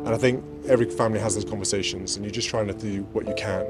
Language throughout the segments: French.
And I think every family has those conversations and you're just trying to do what you can.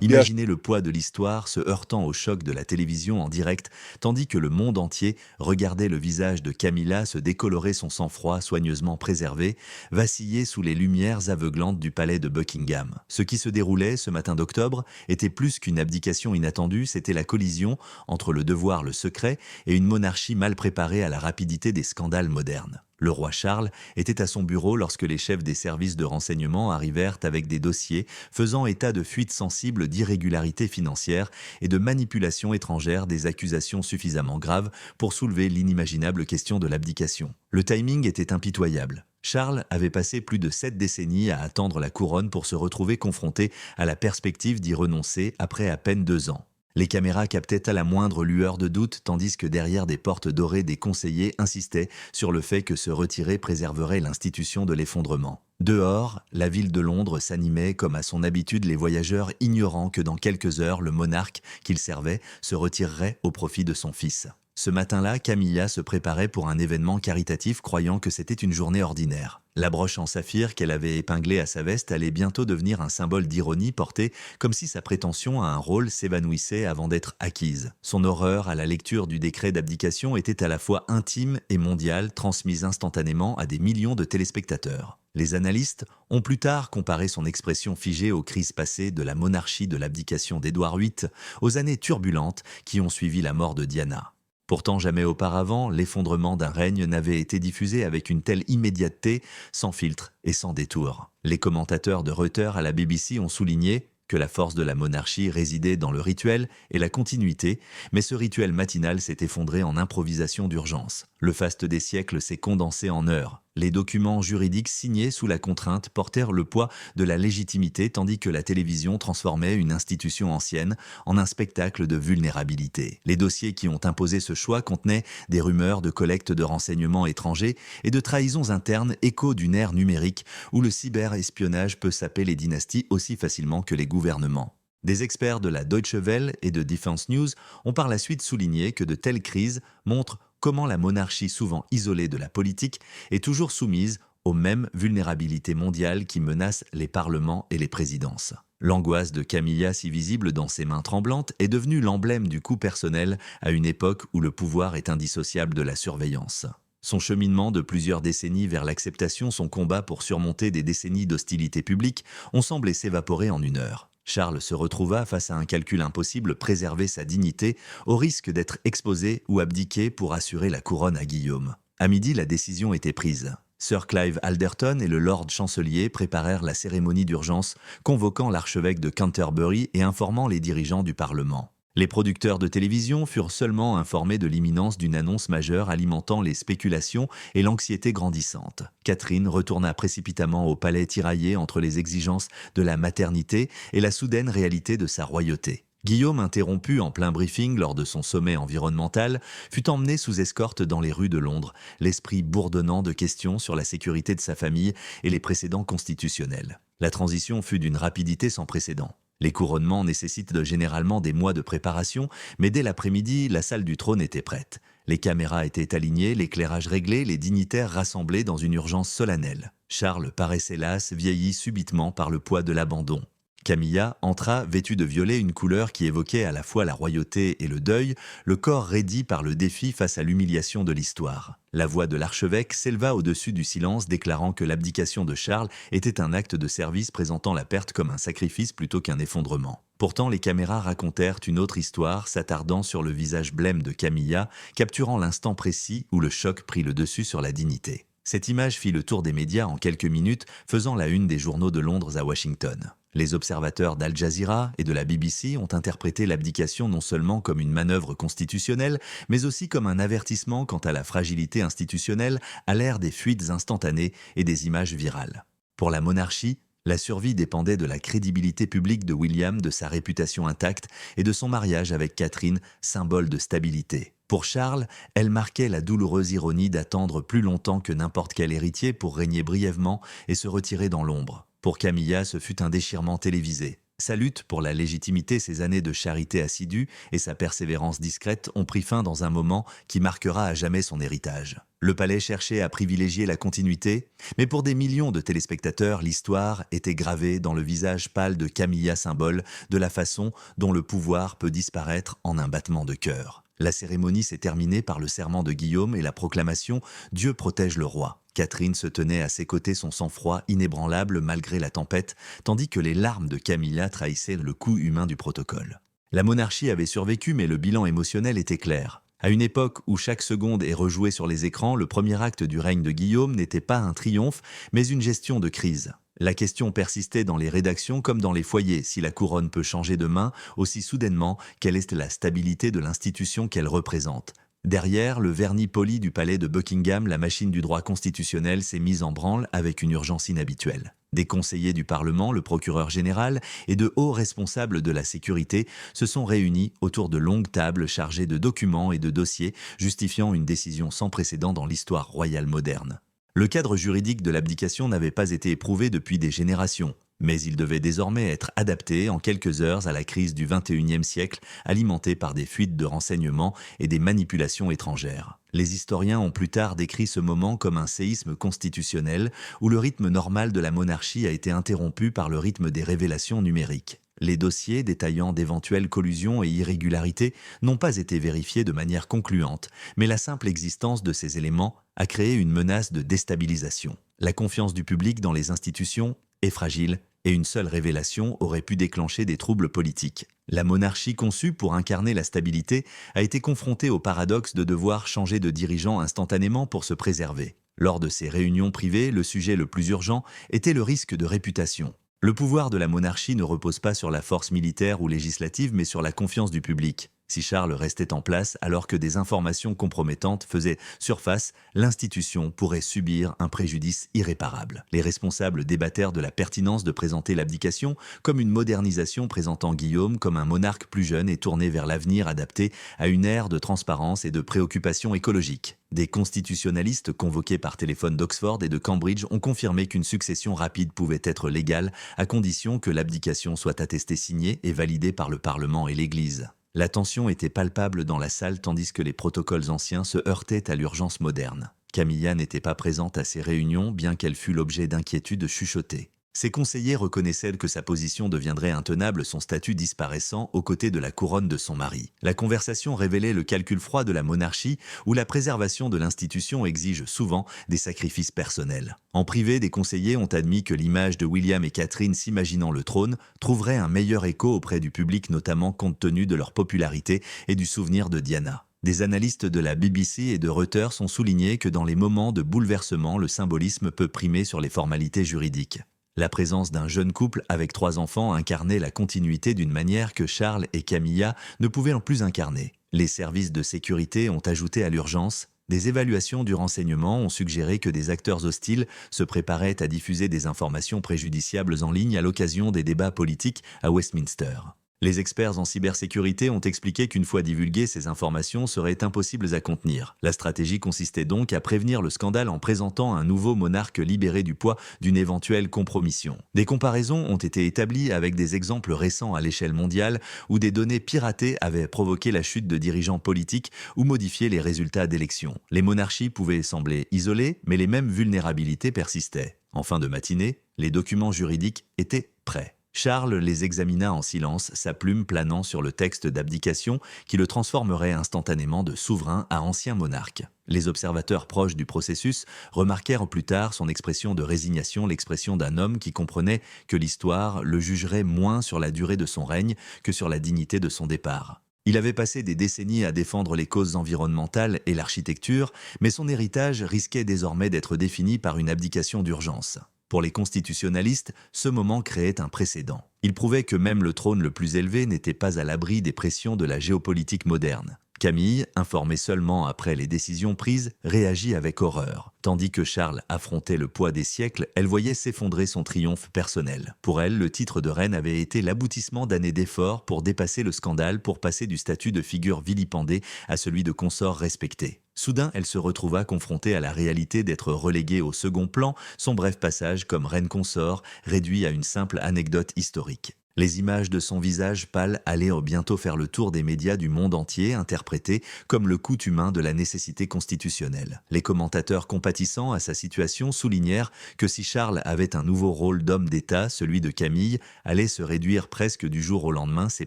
Yeah, Imaginez le poids de l'histoire se heurtant au choc de la télévision en direct, tandis que le monde entier regardait le visage de Camilla se décolorer son sang-froid soigneusement préservé, vaciller sous les lumières aveuglantes du palais de Buckingham. Ce qui se déroulait ce matin d'octobre était plus qu'une abdication inattendue, c'était la collision entre le devoir le secret et une monarchie mal préparée à la rapidité des scandales modernes. Le roi Charles était à son bureau lorsque les chefs des services de renseignement arrivèrent avec des dossiers faisant état de fuites sensibles d'irrégularités financières et de manipulations étrangères, des accusations suffisamment graves pour soulever l'inimaginable question de l'abdication. Le timing était impitoyable. Charles avait passé plus de 7 décennies à attendre la couronne pour se retrouver confronté à la perspective d'y renoncer après à peine 2 ans. Les caméras captaient à la moindre lueur de doute, tandis que derrière des portes dorées des conseillers insistaient sur le fait que se retirer préserverait l'institution de l'effondrement. Dehors, la ville de Londres s'animait comme à son habitude, les voyageurs ignorant que dans quelques heures, le monarque qu'ils servaient se retirerait au profit de son fils. Ce matin-là, Camilla se préparait pour un événement caritatif croyant que c'était une journée ordinaire. La broche en saphir qu'elle avait épinglée à sa veste allait bientôt devenir un symbole d'ironie porté comme si sa prétention à un rôle s'évanouissait avant d'être acquise. Son horreur à la lecture du décret d'abdication était à la fois intime et mondiale, transmise instantanément à des millions de téléspectateurs. Les analystes ont plus tard comparé son expression figée aux crises passées de la monarchie de l'abdication d'Édouard VIII aux années turbulentes qui ont suivi la mort de Diana. Pourtant, jamais auparavant, l'effondrement d'un règne n'avait été diffusé avec une telle immédiateté, sans filtre et sans détour. Les commentateurs de Reuters à la BBC ont souligné que la force de la monarchie résidait dans le rituel et la continuité, mais ce rituel matinal s'est effondré en improvisation d'urgence. Le faste des siècles s'est condensé en heures. Les documents juridiques signés sous la contrainte portèrent le poids de la légitimité, tandis que la télévision transformait une institution ancienne en un spectacle de vulnérabilité. Les dossiers qui ont imposé ce choix contenaient des rumeurs de collecte de renseignements étrangers et de trahisons internes, écho d'une ère numérique où le cyberespionnage peut saper les dynasties aussi facilement que les gouvernements. Des experts de la Deutsche Welle et de Defense News ont par la suite souligné que de telles crises montrent comment la monarchie, souvent isolée de la politique, est toujours soumise aux mêmes vulnérabilités mondiales qui menacent les parlements et les présidences. L'angoisse de Camilla, si visible dans ses mains tremblantes, est devenue l'emblème du coup personnel à une époque où le pouvoir est indissociable de la surveillance. Son cheminement de plusieurs décennies vers l'acceptation, son combat pour surmonter des décennies d'hostilité publique, ont semblé s'évaporer en une heure. Charles se retrouva face à un calcul impossible, préserver sa dignité au risque d'être exposé ou abdiqué pour assurer la couronne à Guillaume. À midi, la décision était prise. Sir Clive Alderton et le Lord Chancelier préparèrent la cérémonie d'urgence, convoquant l'archevêque de Canterbury et informant les dirigeants du Parlement. Les producteurs de télévision furent seulement informés de l'imminence d'une annonce majeure alimentant les spéculations et l'anxiété grandissante. Catherine retourna précipitamment au palais tiraillé entre les exigences de la maternité et la soudaine réalité de sa royauté. Guillaume, interrompu en plein briefing lors de son sommet environnemental, fut emmené sous escorte dans les rues de Londres, l'esprit bourdonnant de questions sur la sécurité de sa famille et les précédents constitutionnels. La transition fut d'une rapidité sans précédent. Les couronnements nécessitent généralement des mois de préparation, mais dès l'après-midi, la salle du trône était prête. Les caméras étaient alignées, l'éclairage réglé, les dignitaires rassemblés dans une urgence solennelle. Charles paraissait las, vieilli subitement par le poids de l'abandon. Camilla entra, vêtue de violet, une couleur qui évoquait à la fois la royauté et le deuil, le corps raidi par le défi face à l'humiliation de l'histoire. La voix de l'archevêque s'éleva au-dessus du silence, déclarant que l'abdication de Charles était un acte de service présentant la perte comme un sacrifice plutôt qu'un effondrement. Pourtant, les caméras racontèrent une autre histoire, s'attardant sur le visage blême de Camilla, capturant l'instant précis où le choc prit le dessus sur la dignité. Cette image fit le tour des médias en quelques minutes, faisant la une des journaux de Londres à Washington. Les observateurs d'Al Jazeera et de la BBC ont interprété l'abdication non seulement comme une manœuvre constitutionnelle, mais aussi comme un avertissement quant à la fragilité institutionnelle à l'ère des fuites instantanées et des images virales. Pour la monarchie, la survie dépendait de la crédibilité publique de William, de sa réputation intacte et de son mariage avec Catherine, symbole de stabilité. Pour Charles, elle marquait la douloureuse ironie d'attendre plus longtemps que n'importe quel héritier pour régner brièvement et se retirer dans l'ombre. Pour Camilla, ce fut un déchirement télévisé. Sa lutte pour la légitimité, ses années de charité assidue et sa persévérance discrète ont pris fin dans un moment qui marquera à jamais son héritage. Le palais cherchait à privilégier la continuité, mais pour des millions de téléspectateurs, l'histoire était gravée dans le visage pâle de Camilla, symbole de la façon dont le pouvoir peut disparaître en un battement de cœur. La cérémonie s'est terminée par le serment de Guillaume et la proclamation « Dieu protège le roi ». Catherine se tenait à ses côtés, son sang-froid inébranlable malgré la tempête, tandis que les larmes de Camilla trahissaient le coût humain du protocole. La monarchie avait survécu, mais le bilan émotionnel était clair. À une époque où chaque seconde est rejouée sur les écrans, le premier acte du règne de Guillaume n'était pas un triomphe, mais une gestion de crise. La question persistait dans les rédactions comme dans les foyers. Si la couronne peut changer de main aussi soudainement, quelle est la stabilité de l'institution qu'elle représente ? Derrière le vernis poli du palais de Buckingham, la machine du droit constitutionnel s'est mise en branle avec une urgence inhabituelle. Des conseillers du Parlement, le procureur général et de hauts responsables de la sécurité se sont réunis autour de longues tables chargées de documents et de dossiers justifiant une décision sans précédent dans l'histoire royale moderne. Le cadre juridique de l'abdication n'avait pas été éprouvé depuis des générations, mais il devait désormais être adapté en quelques heures à la crise du XXIe siècle, alimentée par des fuites de renseignements et des manipulations étrangères. Les historiens ont plus tard décrit ce moment comme un séisme constitutionnel où le rythme normal de la monarchie a été interrompu par le rythme des révélations numériques. Les dossiers détaillant d'éventuelles collusions et irrégularités n'ont pas été vérifiés de manière concluante, mais la simple existence de ces éléments a créé une menace de déstabilisation. La confiance du public dans les institutions est fragile et une seule révélation aurait pu déclencher des troubles politiques. La monarchie conçue pour incarner la stabilité a été confrontée au paradoxe de devoir changer de dirigeant instantanément pour se préserver. Lors de ces réunions privées, le sujet le plus urgent était le risque de réputation. Le pouvoir de la monarchie ne repose pas sur la force militaire ou législative, mais sur la confiance du public. Si Charles restait en place alors que des informations compromettantes faisaient surface, l'institution pourrait subir un préjudice irréparable. Les responsables débattèrent de la pertinence de présenter l'abdication comme une modernisation présentant Guillaume comme un monarque plus jeune et tourné vers l'avenir, adapté à une ère de transparence et de préoccupation écologique. Des constitutionnalistes convoqués par téléphone d'Oxford et de Cambridge ont confirmé qu'une succession rapide pouvait être légale à condition que l'abdication soit attestée, signée et validée par le Parlement et l'Église. La tension était palpable dans la salle tandis que les protocoles anciens se heurtaient à l'urgence moderne. Camilla n'était pas présente à ces réunions, bien qu'elle fût l'objet d'inquiétudes chuchotées. Ses conseillers reconnaissaient que sa position deviendrait intenable, son statut disparaissant aux côtés de la couronne de son mari. La conversation révélait le calcul froid de la monarchie, où la préservation de l'institution exige souvent des sacrifices personnels. En privé, des conseillers ont admis que l'image de William et Catherine s'imaginant le trône trouverait un meilleur écho auprès du public, notamment compte tenu de leur popularité et du souvenir de Diana. Des analystes de la BBC et de Reuters ont souligné que dans les moments de bouleversement, le symbolisme peut primer sur les formalités juridiques. La présence d'un jeune couple avec 3 enfants incarnait la continuité d'une manière que Charles et Camilla ne pouvaient en plus incarner. Les services de sécurité ont ajouté à l'urgence. Des évaluations du renseignement ont suggéré que des acteurs hostiles se préparaient à diffuser des informations préjudiciables en ligne à l'occasion des débats politiques à Westminster. Les experts en cybersécurité ont expliqué qu'une fois divulguées, ces informations seraient impossibles à contenir. La stratégie consistait donc à prévenir le scandale en présentant un nouveau monarque libéré du poids d'une éventuelle compromission. Des comparaisons ont été établies avec des exemples récents à l'échelle mondiale où des données piratées avaient provoqué la chute de dirigeants politiques ou modifié les résultats d'élections. Les monarchies pouvaient sembler isolées, mais les mêmes vulnérabilités persistaient. En fin de matinée, les documents juridiques étaient prêts. Charles les examina en silence, sa plume planant sur le texte d'abdication qui le transformerait instantanément de souverain à ancien monarque. Les observateurs proches du processus remarquèrent plus tard son expression de résignation, l'expression d'un homme qui comprenait que l'histoire le jugerait moins sur la durée de son règne que sur la dignité de son départ. Il avait passé des décennies à défendre les causes environnementales et l'architecture, mais son héritage risquait désormais d'être défini par une abdication d'urgence. Pour les constitutionnalistes, ce moment créait un précédent. Il prouvait que même le trône le plus élevé n'était pas à l'abri des pressions de la géopolitique moderne. Camille, informée seulement après les décisions prises, réagit avec horreur. Tandis que Charles affrontait le poids des siècles, elle voyait s'effondrer son triomphe personnel. Pour elle, le titre de reine avait été l'aboutissement d'années d'efforts pour dépasser le scandale, pour passer du statut de figure vilipendée à celui de consort respecté. Soudain, elle se retrouva confrontée à la réalité d'être reléguée au second plan, son bref passage comme reine consort réduit à une simple anecdote historique. Les images de son visage pâle allaient bientôt faire le tour des médias du monde entier, interprétées comme le coût humain de la nécessité constitutionnelle. Les commentateurs compatissant à sa situation soulignèrent que si Charles avait un nouveau rôle d'homme d'État, celui de Camille allait se réduire presque du jour au lendemain, ses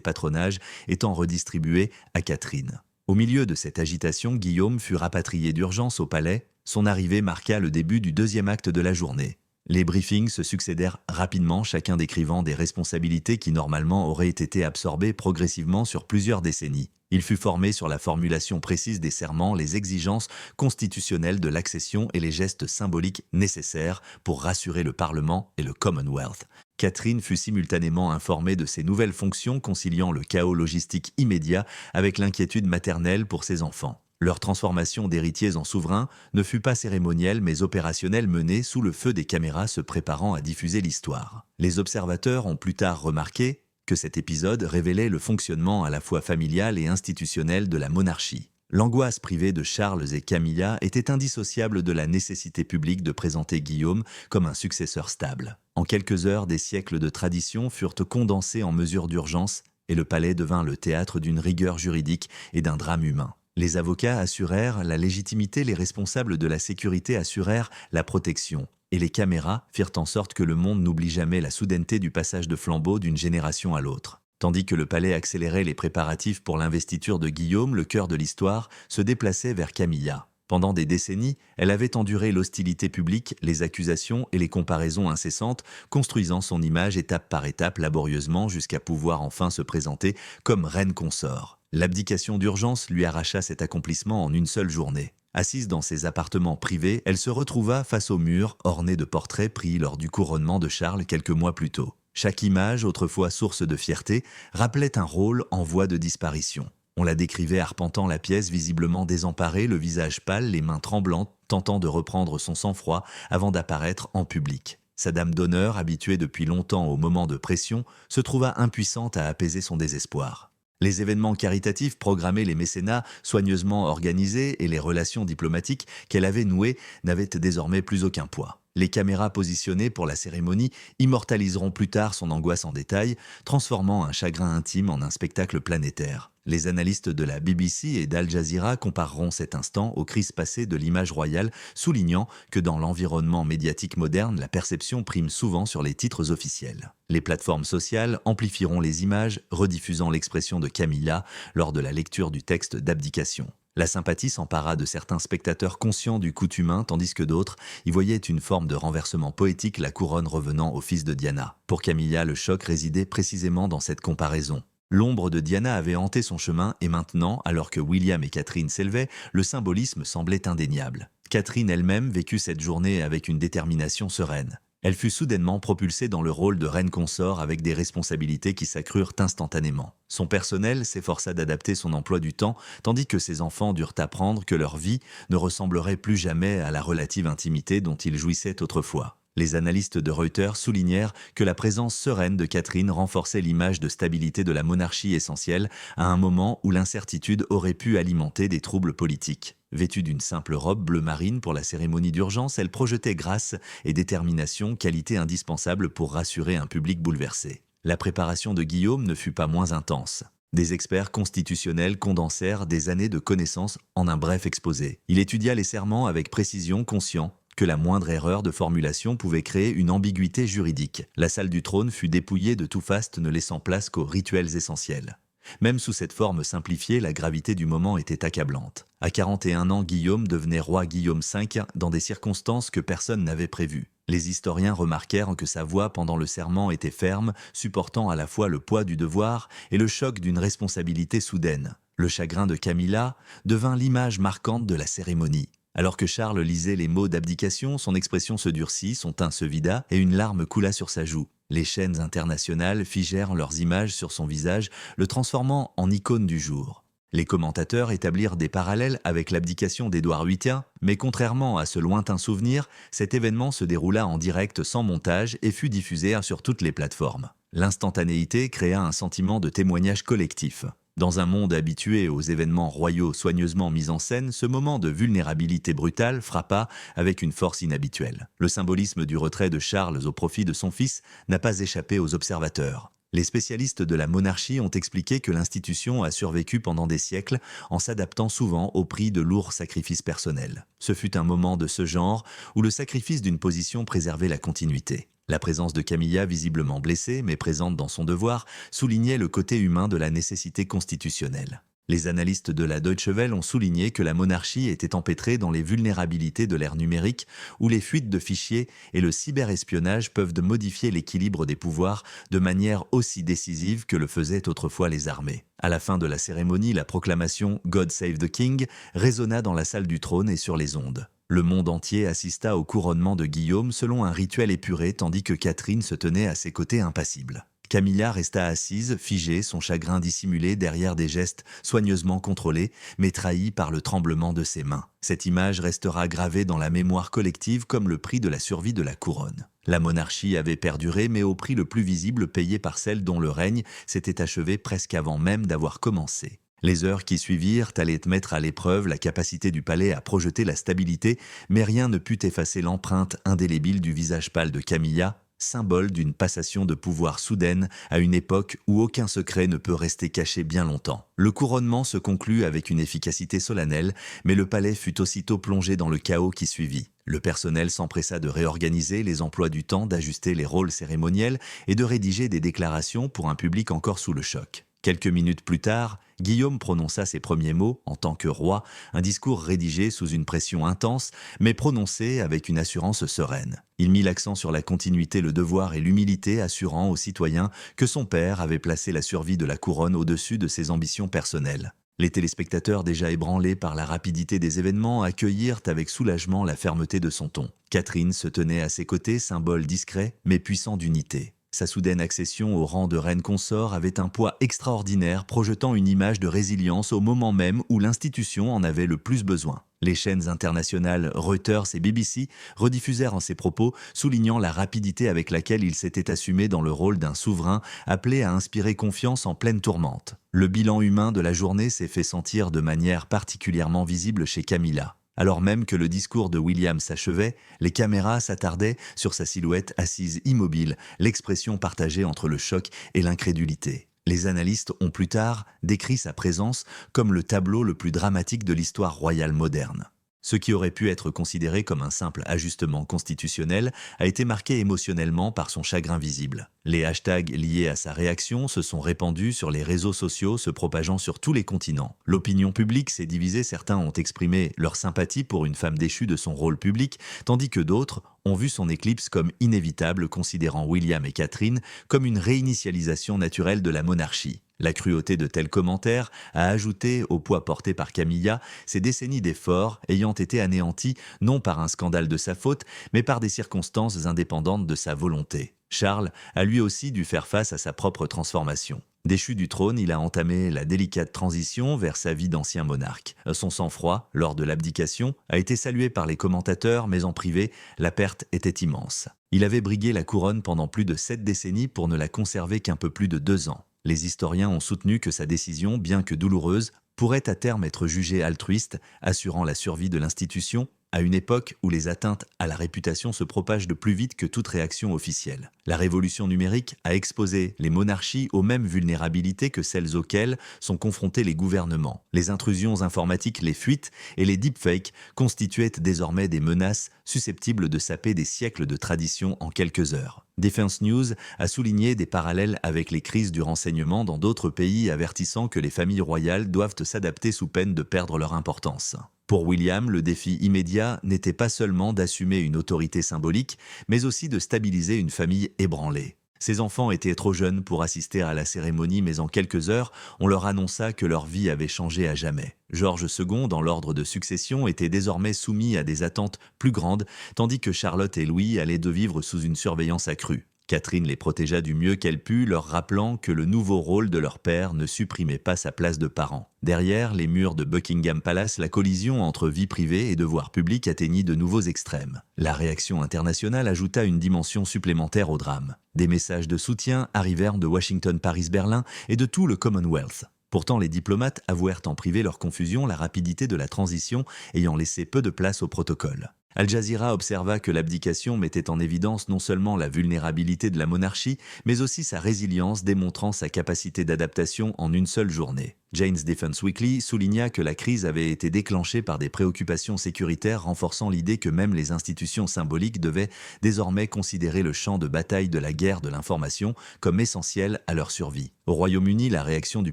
patronages étant redistribués à Catherine. Au milieu de cette agitation, Guillaume fut rapatrié d'urgence au palais. Son arrivée marqua le début du deuxième acte de la journée. Les briefings se succédèrent rapidement, chacun décrivant des responsabilités qui normalement auraient été absorbées progressivement sur plusieurs décennies. Il fut formé sur la formulation précise des serments, les exigences constitutionnelles de l'accession et les gestes symboliques nécessaires pour rassurer le Parlement et le Commonwealth. Catherine fut simultanément informée de ses nouvelles fonctions, conciliant le chaos logistique immédiat avec l'inquiétude maternelle pour ses enfants. Leur transformation d'héritiers en souverains ne fut pas cérémonielle mais opérationnelle, menée sous le feu des caméras se préparant à diffuser l'histoire. Les observateurs ont plus tard remarqué que cet épisode révélait le fonctionnement à la fois familial et institutionnel de la monarchie. L'angoisse privée de Charles et Camilla était indissociable de la nécessité publique de présenter Guillaume comme un successeur stable. En quelques heures, des siècles de tradition furent condensés en mesures d'urgence et le palais devint le théâtre d'une rigueur juridique et d'un drame humain. Les avocats assurèrent la légitimité, les responsables de la sécurité assurèrent la protection, et les caméras firent en sorte que le monde n'oublie jamais la soudaineté du passage de flambeau d'une génération à l'autre. Tandis que le palais accélérait les préparatifs pour l'investiture de Guillaume, le cœur de l'histoire se déplaçait vers Camilla. Pendant des décennies, elle avait enduré l'hostilité publique, les accusations et les comparaisons incessantes, construisant son image étape par étape laborieusement jusqu'à pouvoir enfin se présenter comme reine consort. L'abdication d'urgence lui arracha cet accomplissement en une seule journée. Assise dans ses appartements privés, elle se retrouva face au mur orné de portraits pris lors du couronnement de Charles quelques mois plus tôt. Chaque image, autrefois source de fierté, rappelait un rôle en voie de disparition. On la décrivait arpentant la pièce, visiblement désemparée, le visage pâle, les mains tremblantes, tentant de reprendre son sang-froid avant d'apparaître en public. Sa dame d'honneur, habituée depuis longtemps aux moments de pression, se trouva impuissante à apaiser son désespoir. Les événements caritatifs programmés, les mécénats soigneusement organisés et les relations diplomatiques qu'elle avait nouées n'avaient désormais plus aucun poids. Les caméras positionnées pour la cérémonie immortaliseront plus tard son angoisse en détail, transformant un chagrin intime en un spectacle planétaire. Les analystes de la BBC et d'Al Jazeera compareront cet instant aux crises passées de l'image royale, soulignant que dans l'environnement médiatique moderne, la perception prime souvent sur les titres officiels. Les plateformes sociales amplifieront les images, rediffusant l'expression de Camilla lors de la lecture du texte d'abdication. La sympathie s'empara de certains spectateurs conscients du coût humain, tandis que d'autres y voyaient une forme de renversement poétique, la couronne revenant au fils de Diana. Pour Camilla, le choc résidait précisément dans cette comparaison. L'ombre de Diana avait hanté son chemin et maintenant, alors que William et Catherine s'élevaient, le symbolisme semblait indéniable. Catherine elle-même vécut cette journée avec une détermination sereine. Elle fut soudainement propulsée dans le rôle de reine consort avec des responsabilités qui s'accrurent instantanément. Son personnel s'efforça d'adapter son emploi du temps, tandis que ses enfants durent apprendre que leur vie ne ressemblerait plus jamais à la relative intimité dont ils jouissaient autrefois. Les analystes de Reuters soulignèrent que la présence sereine de Catherine renforçait l'image de stabilité de la monarchie essentielle à un moment où l'incertitude aurait pu alimenter des troubles politiques. Vêtue d'une simple robe bleu marine pour la cérémonie d'urgence, elle projetait grâce et détermination, qualité indispensable pour rassurer un public bouleversé. La préparation de Guillaume ne fut pas moins intense. Des experts constitutionnels condensèrent des années de connaissances en un bref exposé. Il étudia les serments avec précision, conscient que la moindre erreur de formulation pouvait créer une ambiguïté juridique. La salle du trône fut dépouillée de tout faste, ne laissant place qu'aux rituels essentiels. Même sous cette forme simplifiée, la gravité du moment était accablante. À 41 ans, Guillaume devenait roi Guillaume V dans des circonstances que personne n'avait prévues. Les historiens remarquèrent que sa voix pendant le serment était ferme, supportant à la fois le poids du devoir et le choc d'une responsabilité soudaine. Le chagrin de Camilla devint l'image marquante de la cérémonie. Alors que Charles lisait les mots d'abdication, son expression se durcit, son teint se vida et une larme coula sur sa joue. Les chaînes internationales figèrent leurs images sur son visage, le transformant en icône du jour. Les commentateurs établirent des parallèles avec l'abdication d'Édouard VIII, mais contrairement à ce lointain souvenir, cet événement se déroula en direct sans montage et fut diffusé sur toutes les plateformes. L'instantanéité créa un sentiment de témoignage collectif. Dans un monde habitué aux événements royaux soigneusement mis en scène, ce moment de vulnérabilité brutale frappa avec une force inhabituelle. Le symbolisme du retrait de Charles au profit de son fils n'a pas échappé aux observateurs. Les spécialistes de la monarchie ont expliqué que l'institution a survécu pendant des siècles en s'adaptant souvent au prix de lourds sacrifices personnels. Ce fut un moment de ce genre où le sacrifice d'une position préservait la continuité. La présence de Camilla, visiblement blessée mais présente dans son devoir, soulignait le côté humain de la nécessité constitutionnelle. Les analystes de la Deutsche Welle ont souligné que la monarchie était empêtrée dans les vulnérabilités de l'ère numérique, où les fuites de fichiers et le cyberespionnage peuvent modifier l'équilibre des pouvoirs de manière aussi décisive que le faisaient autrefois les armées. À la fin de la cérémonie, la proclamation « God Save the King » résonna dans la salle du trône et sur les ondes. Le monde entier assista au couronnement de Guillaume selon un rituel épuré tandis que Catherine se tenait à ses côtés impassible. Camilla resta assise, figée, son chagrin dissimulé derrière des gestes soigneusement contrôlés, mais trahis par le tremblement de ses mains. Cette image restera gravée dans la mémoire collective comme le prix de la survie de la couronne. La monarchie avait perduré, mais au prix le plus visible payé par celle dont le règne s'était achevé presque avant même d'avoir commencé. Les heures qui suivirent allaient mettre à l'épreuve la capacité du palais à projeter la stabilité, mais rien ne put effacer l'empreinte indélébile du visage pâle de Camilla, symbole d'une passation de pouvoir soudaine à une époque où aucun secret ne peut rester caché bien longtemps. Le couronnement se conclut avec une efficacité solennelle, mais le palais fut aussitôt plongé dans le chaos qui suivit. Le personnel s'empressa de réorganiser les emplois du temps, d'ajuster les rôles cérémoniels et de rédiger des déclarations pour un public encore sous le choc. Quelques minutes plus tard, Guillaume prononça ses premiers mots, en tant que roi, un discours rédigé sous une pression intense, mais prononcé avec une assurance sereine. Il mit l'accent sur la continuité, le devoir et l'humilité, assurant aux citoyens que son père avait placé la survie de la couronne au-dessus de ses ambitions personnelles. Les téléspectateurs, déjà ébranlés par la rapidité des événements, accueillirent avec soulagement la fermeté de son ton. Catherine se tenait à ses côtés, symbole discret mais puissant d'unité. Sa soudaine accession au rang de reine consort avait un poids extraordinaire, projetant une image de résilience au moment même où l'institution en avait le plus besoin. Les chaînes internationales Reuters et BBC rediffusèrent en ses propos, soulignant la rapidité avec laquelle il s'était assumé dans le rôle d'un souverain appelé à inspirer confiance en pleine tourmente. Le bilan humain de la journée s'est fait sentir de manière particulièrement visible chez Camilla. Alors même que le discours de William s'achevait, les caméras s'attardaient sur sa silhouette assise immobile, l'expression partagée entre le choc et l'incrédulité. Les analystes ont plus tard décrit sa présence comme le tableau le plus dramatique de l'histoire royale moderne. Ce qui aurait pu être considéré comme un simple ajustement constitutionnel a été marqué émotionnellement par son chagrin visible. Les hashtags liés à sa réaction se sont répandus sur les réseaux sociaux, se propageant sur tous les continents. L'opinion publique s'est divisée, certains ont exprimé leur sympathie pour une femme déchue de son rôle public, tandis que d'autres ont vu son éclipse comme inévitable, considérant William et Catherine comme une réinitialisation naturelle de la monarchie. La cruauté de tels commentaires a ajouté au poids porté par Camilla ces décennies d'efforts ayant été anéantis non par un scandale de sa faute, mais par des circonstances indépendantes de sa volonté. Charles a lui aussi dû faire face à sa propre transformation. Déchu du trône, il a entamé la délicate transition vers sa vie d'ancien monarque. Son sang-froid, lors de l'abdication, a été salué par les commentateurs, mais en privé, la perte était immense. Il avait brigué la couronne pendant plus de 7 décennies pour ne la conserver qu'un peu plus de 2 ans. Les historiens ont soutenu que sa décision, bien que douloureuse, pourrait à terme être jugée altruiste, assurant la survie de l'institution, à une époque où les atteintes à la réputation se propagent de plus vite que toute réaction officielle. La révolution numérique a exposé les monarchies aux mêmes vulnérabilités que celles auxquelles sont confrontés les gouvernements. Les intrusions informatiques, les fuites et les deepfakes constituaient désormais des menaces susceptibles de saper des siècles de tradition en quelques heures. Defense News a souligné des parallèles avec les crises du renseignement dans d'autres pays, avertissant que les familles royales doivent s'adapter sous peine de perdre leur importance. Pour William, le défi immédiat n'était pas seulement d'assumer une autorité symbolique, mais aussi de stabiliser une famille ébranlée. Ses enfants étaient trop jeunes pour assister à la cérémonie, mais en quelques heures, on leur annonça que leur vie avait changé à jamais. George II, dans l'ordre de succession, était désormais soumis à des attentes plus grandes, tandis que Charlotte et Louis allaient de vivre sous une surveillance accrue. Catherine les protégea du mieux qu'elle put, leur rappelant que le nouveau rôle de leur père ne supprimait pas sa place de parent. Derrière les murs de Buckingham Palace, la collision entre vie privée et devoir public atteignit de nouveaux extrêmes. La réaction internationale ajouta une dimension supplémentaire au drame. Des messages de soutien arrivèrent de Washington, Paris, Berlin et de tout le Commonwealth. Pourtant, les diplomates avouèrent en privé leur confusion, la rapidité de la transition ayant laissé peu de place au protocole. Al Jazeera observa que l'abdication mettait en évidence non seulement la vulnérabilité de la monarchie, mais aussi sa résilience, démontrant sa capacité d'adaptation en une seule journée. Jane's Defense Weekly souligna que la crise avait été déclenchée par des préoccupations sécuritaires, renforçant l'idée que même les institutions symboliques devaient désormais considérer le champ de bataille de la guerre de l'information comme essentiel à leur survie. Au Royaume-Uni, la réaction du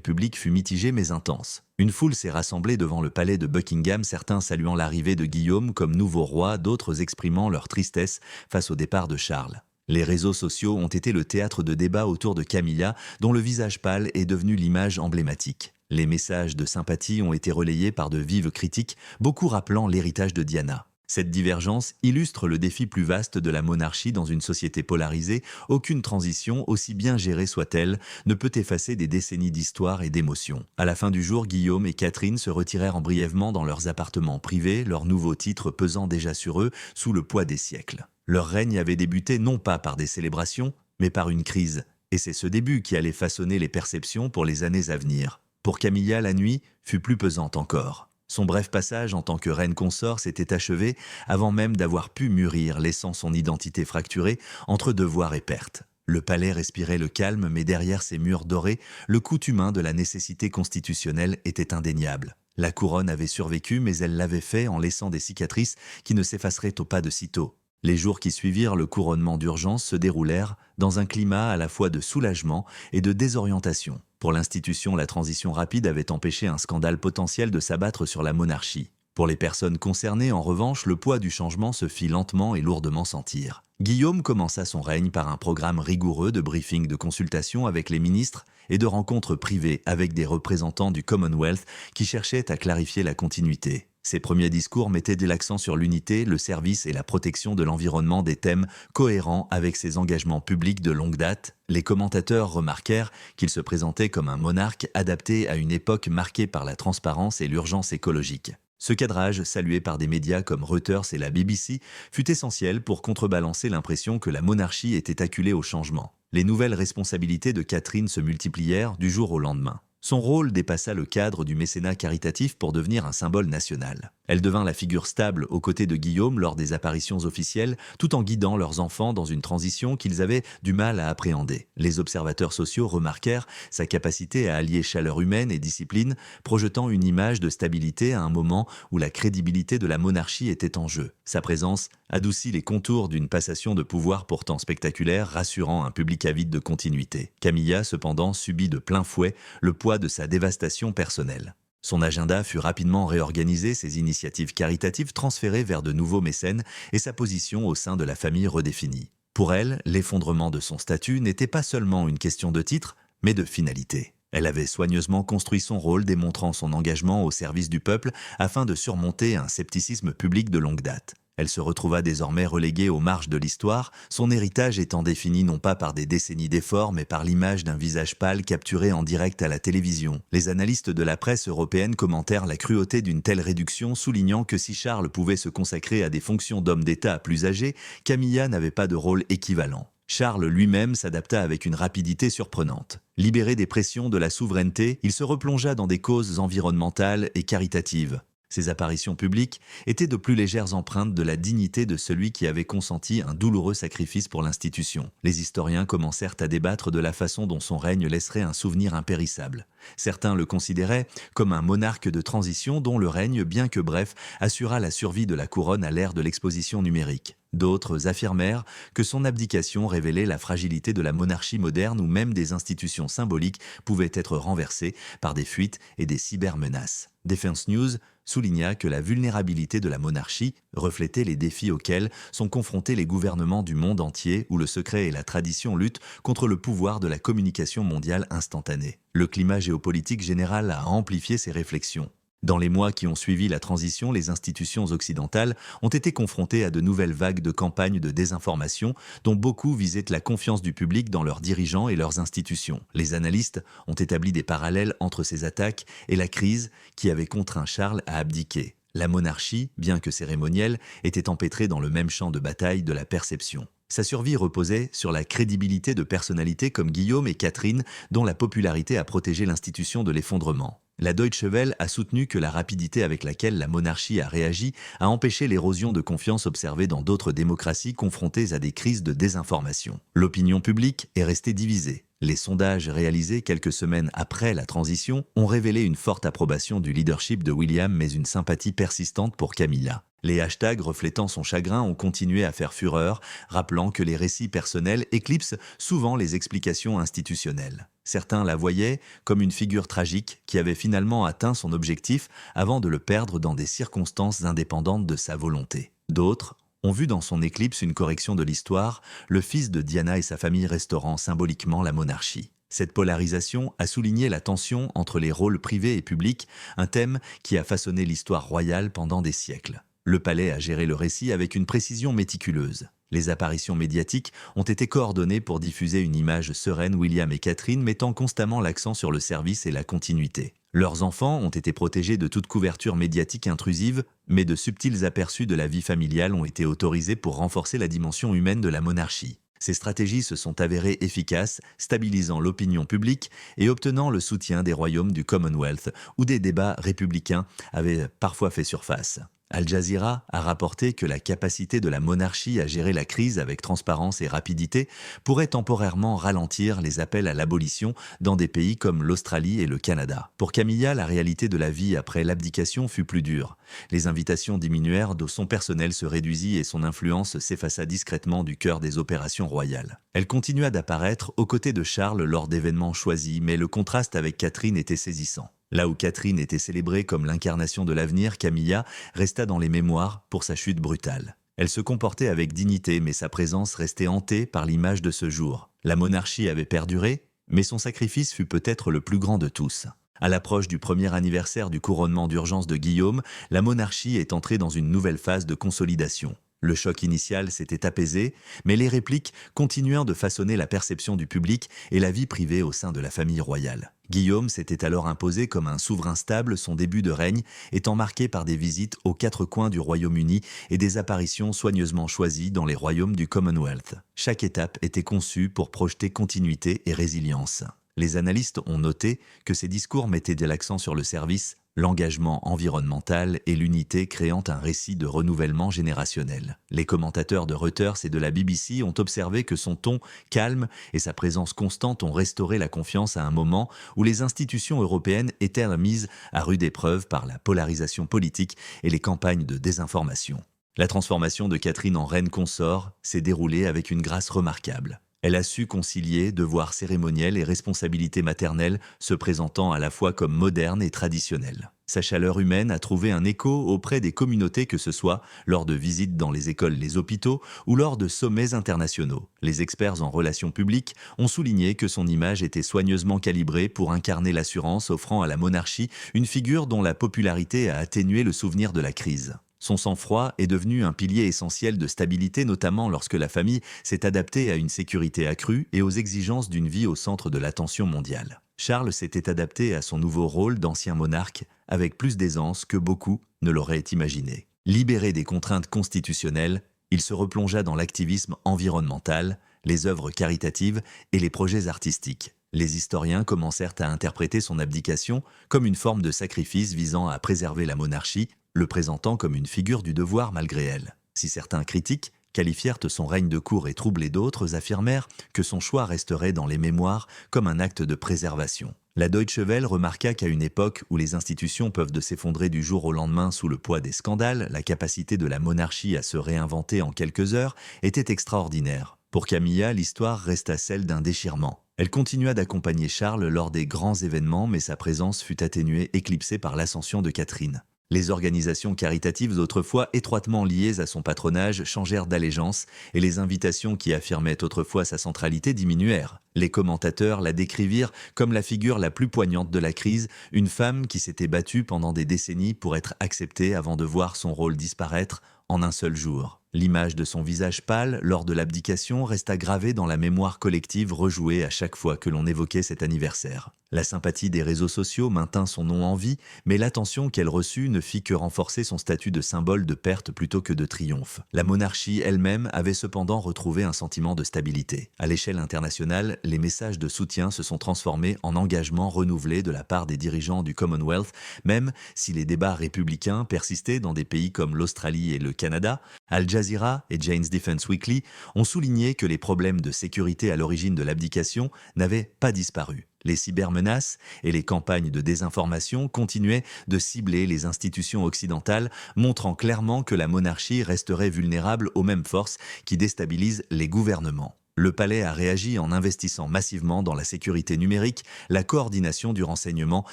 public fut mitigée mais intense. Une foule s'est rassemblée devant le palais de Buckingham, certains saluant l'arrivée de Guillaume comme nouveau roi, d'autres exprimant leur tristesse face au départ de Charles. Les réseaux sociaux ont été le théâtre de débats autour de Camilla, dont le visage pâle est devenu l'image emblématique. Les messages de sympathie ont été relayés par de vives critiques, beaucoup rappelant l'héritage de Diana. Cette divergence illustre le défi plus vaste de la monarchie dans une société polarisée. Aucune transition, aussi bien gérée soit-elle, ne peut effacer des décennies d'histoire et d'émotions. À la fin du jour, Guillaume et Catherine se retirèrent brièvement dans leurs appartements privés, leurs nouveaux titres pesant déjà sur eux sous le poids des siècles. Leur règne avait débuté non pas par des célébrations, mais par une crise. Et c'est ce début qui allait façonner les perceptions pour les années à venir. Pour Camilla, la nuit fut plus pesante encore. Son bref passage en tant que reine consort s'était achevé avant même d'avoir pu mûrir, laissant son identité fracturée entre devoir et perte. Le palais respirait le calme, mais derrière ses murs dorés, le coût humain de la nécessité constitutionnelle était indéniable. La couronne avait survécu, mais elle l'avait fait en laissant des cicatrices qui ne s'effaceraient au pas de sitôt. Les jours qui suivirent le couronnement d'urgence se déroulèrent dans un climat à la fois de soulagement et de désorientation. Pour l'institution, la transition rapide avait empêché un scandale potentiel de s'abattre sur la monarchie. Pour les personnes concernées, en revanche, le poids du changement se fit lentement et lourdement sentir. Guillaume commença son règne par un programme rigoureux de briefings de consultation avec les ministres et de rencontres privées avec des représentants du Commonwealth qui cherchaient à clarifier la continuité. Ses premiers discours mettaient de l'accent sur l'unité, le service et la protection de l'environnement, des thèmes cohérents avec ses engagements publics de longue date. Les commentateurs remarquèrent qu'il se présentait comme un monarque adapté à une époque marquée par la transparence et l'urgence écologique. Ce cadrage, salué par des médias comme Reuters et la BBC, fut essentiel pour contrebalancer l'impression que la monarchie était acculée au changement. Les nouvelles responsabilités de Catherine se multiplièrent du jour au lendemain. Son rôle dépassa le cadre du mécénat caritatif pour devenir un symbole national. Elle devint la figure stable aux côtés de Guillaume lors des apparitions officielles, tout en guidant leurs enfants dans une transition qu'ils avaient du mal à appréhender. Les observateurs sociaux remarquèrent sa capacité à allier chaleur humaine et discipline, projetant une image de stabilité à un moment où la crédibilité de la monarchie était en jeu. Sa présence adoucit les contours d'une passation de pouvoir pourtant spectaculaire, rassurant un public avide de continuité. Camilla, cependant, subit de plein fouet le poids de sa dévastation personnelle. Son agenda fut rapidement réorganisé, ses initiatives caritatives transférées vers de nouveaux mécènes et sa position au sein de la famille redéfinie. Pour elle, l'effondrement de son statut n'était pas seulement une question de titre, mais de finalité. Elle avait soigneusement construit son rôle, démontrant son engagement au service du peuple afin de surmonter un scepticisme public de longue date. Elle se retrouva désormais reléguée aux marges de l'histoire, son héritage étant défini non pas par des décennies d'efforts, mais par l'image d'un visage pâle capturé en direct à la télévision. Les analystes de la presse européenne commentèrent la cruauté d'une telle réduction, soulignant que si Charles pouvait se consacrer à des fonctions d'homme d'État plus âgés, Camilla n'avait pas de rôle équivalent. Charles lui-même s'adapta avec une rapidité surprenante. Libéré des pressions de la souveraineté, il se replongea dans des causes environnementales et caritatives. Ses apparitions publiques étaient de plus légères empreintes de la dignité de celui qui avait consenti un douloureux sacrifice pour l'institution. Les historiens commencèrent à débattre de la façon dont son règne laisserait un souvenir impérissable. Certains le considéraient comme un monarque de transition dont le règne, bien que bref, assura la survie de la couronne à l'ère de l'exposition numérique. D'autres affirmèrent que son abdication révélait la fragilité de la monarchie moderne où même des institutions symboliques pouvaient être renversées par des fuites et des cybermenaces. Defense News souligna que la vulnérabilité de la monarchie reflétait les défis auxquels sont confrontés les gouvernements du monde entier où le secret et la tradition luttent contre le pouvoir de la communication mondiale instantanée. Le climat géopolitique général a amplifié ces réflexions. Dans les mois qui ont suivi la transition, les institutions occidentales ont été confrontées à de nouvelles vagues de campagnes de désinformation dont beaucoup visaient la confiance du public dans leurs dirigeants et leurs institutions. Les analystes ont établi des parallèles entre ces attaques et la crise qui avait contraint Charles à abdiquer. La monarchie, bien que cérémonielle, était empêtrée dans le même champ de bataille de la perception. Sa survie reposait sur la crédibilité de personnalités comme Guillaume et Catherine, dont la popularité a protégé l'institution de l'effondrement. La Deutsche Welle a soutenu que la rapidité avec laquelle la monarchie a réagi a empêché l'érosion de confiance observée dans d'autres démocraties confrontées à des crises de désinformation. L'opinion publique est restée divisée. Les sondages réalisés quelques semaines après la transition ont révélé une forte approbation du leadership de William mais une sympathie persistante pour Camilla. Les hashtags reflétant son chagrin ont continué à faire fureur, rappelant que les récits personnels éclipsent souvent les explications institutionnelles. Certains la voyaient comme une figure tragique qui avait finalement atteint son objectif avant de le perdre dans des circonstances indépendantes de sa volonté. D'autres ont vu dans son éclipse une correction de l'histoire, le fils de Diana et sa famille restaurant symboliquement la monarchie. Cette polarisation a souligné la tension entre les rôles privés et publics, un thème qui a façonné l'histoire royale pendant des siècles. Le palais a géré le récit avec une précision méticuleuse. Les apparitions médiatiques ont été coordonnées pour diffuser une image sereine William et Catherine mettant constamment l'accent sur le service et la continuité. Leurs enfants ont été protégés de toute couverture médiatique intrusive, mais de subtils aperçus de la vie familiale ont été autorisés pour renforcer la dimension humaine de la monarchie. Ces stratégies se sont avérées efficaces, stabilisant l'opinion publique et obtenant le soutien des royaumes du Commonwealth, où des débats républicains avaient parfois fait surface. Al Jazeera a rapporté que la capacité de la monarchie à gérer la crise avec transparence et rapidité pourrait temporairement ralentir les appels à l'abolition dans des pays comme l'Australie et le Canada. Pour Camilla, la réalité de la vie après l'abdication fut plus dure. Les invitations diminuèrent, son personnel se réduisit et son influence s'effaça discrètement du cœur des opérations royales. Elle continua d'apparaître aux côtés de Charles lors d'événements choisis, mais le contraste avec Catherine était saisissant. Là où Catherine était célébrée comme l'incarnation de l'avenir, Camilla resta dans les mémoires pour sa chute brutale. Elle se comportait avec dignité, mais sa présence restait hantée par l'image de ce jour. La monarchie avait perduré, mais son sacrifice fut peut-être le plus grand de tous. À l'approche du premier anniversaire du couronnement d'urgence de Guillaume, la monarchie est entrée dans une nouvelle phase de consolidation. Le choc initial s'était apaisé, mais les répliques continuèrent de façonner la perception du public et la vie privée au sein de la famille royale. Guillaume s'était alors imposé comme un souverain stable, son début de règne étant marqué par des visites aux quatre coins du Royaume-Uni et des apparitions soigneusement choisies dans les royaumes du Commonwealth. Chaque étape était conçue pour projeter continuité et résilience. Les analystes ont noté que ces discours mettaient de l'accent sur le service, l'engagement environnemental et l'unité créant un récit de renouvellement générationnel. Les commentateurs de Reuters et de la BBC ont observé que son ton calme et sa présence constante ont restauré la confiance à un moment où les institutions européennes étaient mises à rude épreuve par la polarisation politique et les campagnes de désinformation. La transformation de Catherine en reine consort s'est déroulée avec une grâce remarquable. Elle a su concilier devoirs cérémoniels et responsabilités maternelles, se présentant à la fois comme moderne et traditionnelle. Sa chaleur humaine a trouvé un écho auprès des communautés, que ce soit lors de visites dans les écoles, les hôpitaux ou lors de sommets internationaux. Les experts en relations publiques ont souligné que son image était soigneusement calibrée pour incarner l'assurance, offrant à la monarchie une figure dont la popularité a atténué le souvenir de la crise. Son sang-froid est devenu un pilier essentiel de stabilité, notamment lorsque la famille s'est adaptée à une sécurité accrue et aux exigences d'une vie au centre de l'attention mondiale. Charles s'était adapté à son nouveau rôle d'ancien monarque avec plus d'aisance que beaucoup ne l'auraient imaginé. Libéré des contraintes constitutionnelles, il se replongea dans l'activisme environnemental, les œuvres caritatives et les projets artistiques. Les historiens commencèrent à interpréter son abdication comme une forme de sacrifice visant à préserver la monarchie, le présentant comme une figure du devoir malgré elle. Si certains critiques qualifièrent son règne de cour et troublés, d'autres affirmèrent que son choix resterait dans les mémoires comme un acte de préservation. La Deutsche Welle remarqua qu'à une époque où les institutions peuvent s'effondrer du jour au lendemain sous le poids des scandales, la capacité de la monarchie à se réinventer en quelques heures était extraordinaire. Pour Camilla, l'histoire resta celle d'un déchirement. Elle continua d'accompagner Charles lors des grands événements, mais sa présence fut atténuée, éclipsée par l'ascension de Catherine. Les organisations caritatives autrefois étroitement liées à son patronage changèrent d'allégeance et les invitations qui affirmaient autrefois sa centralité diminuèrent. Les commentateurs la décrivirent comme la figure la plus poignante de la crise, une femme qui s'était battue pendant des décennies pour être acceptée avant de voir son rôle disparaître en un seul jour. L'image de son visage pâle lors de l'abdication resta gravée dans la mémoire collective, rejouée à chaque fois que l'on évoquait cet anniversaire. La sympathie des réseaux sociaux maintint son nom en vie, mais l'attention qu'elle reçut ne fit que renforcer son statut de symbole de perte plutôt que de triomphe. La monarchie elle-même avait cependant retrouvé un sentiment de stabilité. À l'échelle internationale, les messages de soutien se sont transformés en engagements renouvelés de la part des dirigeants du Commonwealth, même si les débats républicains persistaient dans des pays comme l'Australie et le Canada. Al Jazeera et Jane's Defense Weekly ont souligné que les problèmes de sécurité à l'origine de l'abdication n'avaient pas disparu. Les cybermenaces et les campagnes de désinformation continuaient de cibler les institutions occidentales, montrant clairement que la monarchie resterait vulnérable aux mêmes forces qui déstabilisent les gouvernements. Le palais a réagi en investissant massivement dans la sécurité numérique, la coordination du renseignement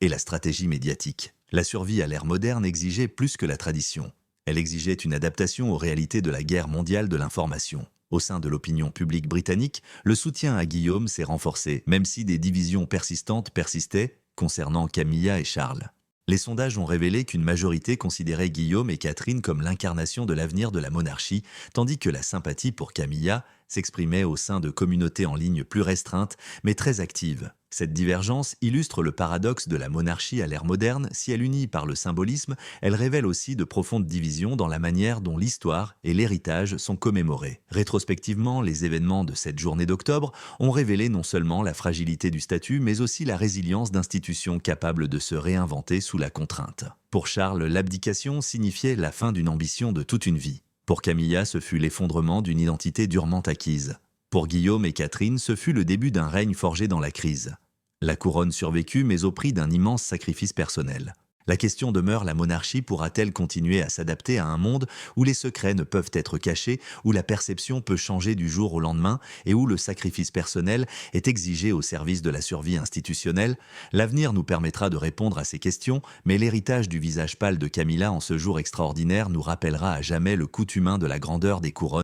et la stratégie médiatique. La survie à l'ère moderne exigeait plus que la tradition. Elle exigeait une adaptation aux réalités de la guerre mondiale de l'information. Au sein de l'opinion publique britannique, le soutien à Guillaume s'est renforcé, même si des divisions persistantes persistaient concernant Camilla et Charles. Les sondages ont révélé qu'une majorité considérait Guillaume et Catherine comme l'incarnation de l'avenir de la monarchie, tandis que la sympathie pour Camilla s'exprimait au sein de communautés en ligne plus restreintes, mais très actives. Cette divergence illustre le paradoxe de la monarchie à l'ère moderne. Si elle unit par le symbolisme, elle révèle aussi de profondes divisions dans la manière dont l'histoire et l'héritage sont commémorés. Rétrospectivement, les événements de cette journée d'octobre ont révélé non seulement la fragilité du statut, mais aussi la résilience d'institutions capables de se réinventer sous la contrainte. Pour Charles, l'abdication signifiait la fin d'une ambition de toute une vie. Pour Camilla, ce fut l'effondrement d'une identité durement acquise. Pour Guillaume et Catherine, ce fut le début d'un règne forgé dans la crise. La couronne survécut, mais au prix d'un immense sacrifice personnel. La question demeure: la monarchie pourra-t-elle continuer à s'adapter à un monde où les secrets ne peuvent être cachés, où la perception peut changer du jour au lendemain et où le sacrifice personnel est exigé au service de la survie institutionnelle? L'avenir nous permettra de répondre à ces questions, mais l'héritage du visage pâle de Camilla en ce jour extraordinaire nous rappellera à jamais le coût humain de la grandeur des couronnes